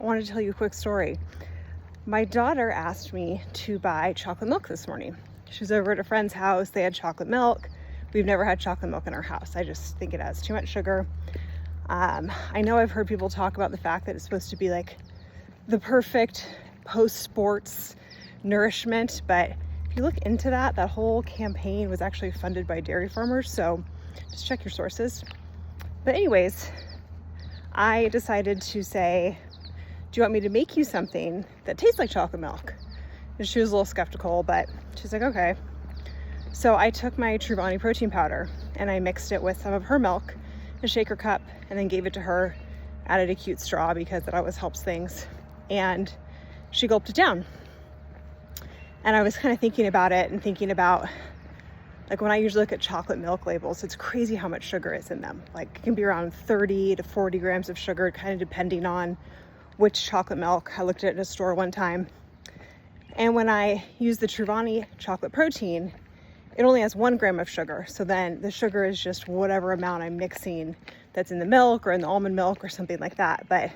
I wanted to tell you a quick story. My daughter asked me to buy chocolate milk this morning. She was over at a friend's house. They had chocolate milk. We've never had chocolate milk in our house. I just think it has too much sugar. I know I've heard people talk about the fact that it's supposed to be like the perfect post-sports nourishment, but if you look into that, that whole campaign was actually funded by dairy farmers, so just check your sources. But anyways, I decided to say, do you want me to make you something that tastes like chocolate milk? And she was a little skeptical, but she's like, okay. So I took my Truvani protein powder and I mixed it with some of her milk, a shaker cup, and then gave it to her, added a cute straw because that always helps things. And she gulped it down. And I was kind of thinking about it and thinking about, like, when I usually look at chocolate milk labels, it's crazy how much sugar is in them. Like, it can be around 30 to 40 grams of sugar, kind of depending on which chocolate milk. I looked at it in a store one time. And when I use the Truvani chocolate protein, it only has 1 gram of sugar. So then the sugar is just whatever amount I'm mixing that's in the milk or in the almond milk or something like that, but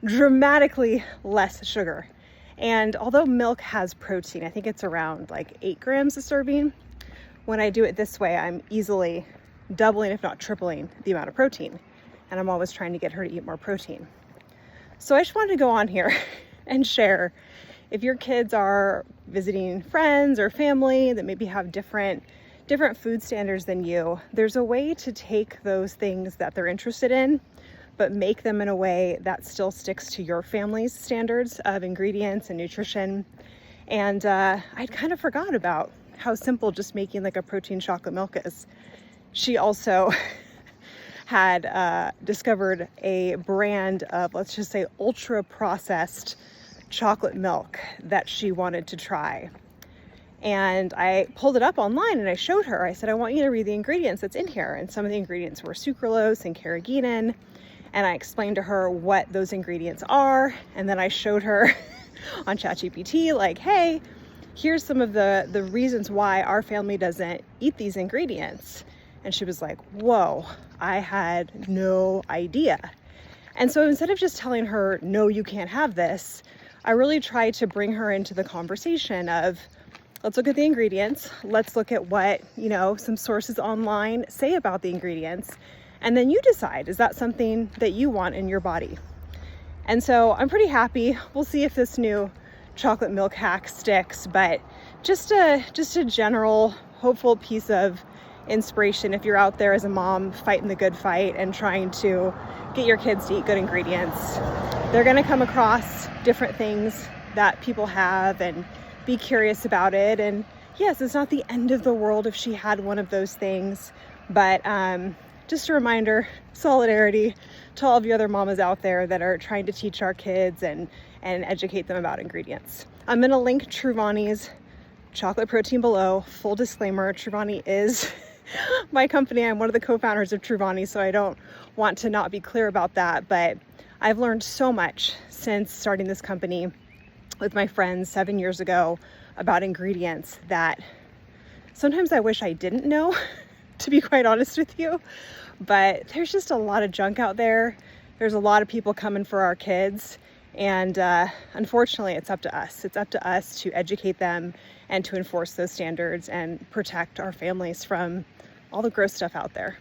dramatically less sugar. And although milk has protein, I think it's around like 8 grams a serving. When I do it this way, I'm easily doubling, if not tripling, the amount of protein. And I'm always trying to get her to eat more protein. So I just wanted to go on here and share, if your kids are visiting friends or family that maybe have different food standards than you, there's a way to take those things that they're interested in, but make them in a way that still sticks to your family's standards of ingredients and nutrition. And I'd kind of forgot about how simple just making like a protein chocolate milk is. She also had discovered a brand of, let's just say, ultra processed chocolate milk that she wanted to try. And I pulled it up online and I showed her. I said, I want you to read the ingredients that's in here. And some of the ingredients were sucralose and carrageenan. And I explained to her what those ingredients are. And then I showed her on ChatGPT, like, hey, here's some of the reasons why our family doesn't eat these ingredients. And she was like, whoa, I had no idea. And so instead of just telling her, no, you can't have this, I really tried to bring her into the conversation of, let's look at the ingredients. Let's look at what, some sources online say about the ingredients. And then you decide, is that something that you want in your body? And so I'm pretty happy. We'll see if this new chocolate milk hack sticks, but just a general hopeful piece of inspiration if you're out there as a mom fighting the good fight and trying to get your kids to eat good ingredients. They're going to come across different things that people have and be curious about it. And yes, it's not the end of the world if she had one of those things, but just a reminder, solidarity to all of you other mamas out there that are trying to teach our kids and educate them about ingredients. I'm going to link Truvani's chocolate protein below. Full disclaimer, Truvani is my company. I'm one of the co-founders of Truvani, so I don't want to not be clear about that. But I've learned so much since starting this company with my friends 7 years ago about ingredients that sometimes I wish I didn't know, to be quite honest with you. But there's just a lot of junk out there. There's a lot of people coming for our kids. And unfortunately, it's up to us. It's up to us to educate them and to enforce those standards and protect our families from all the gross stuff out there.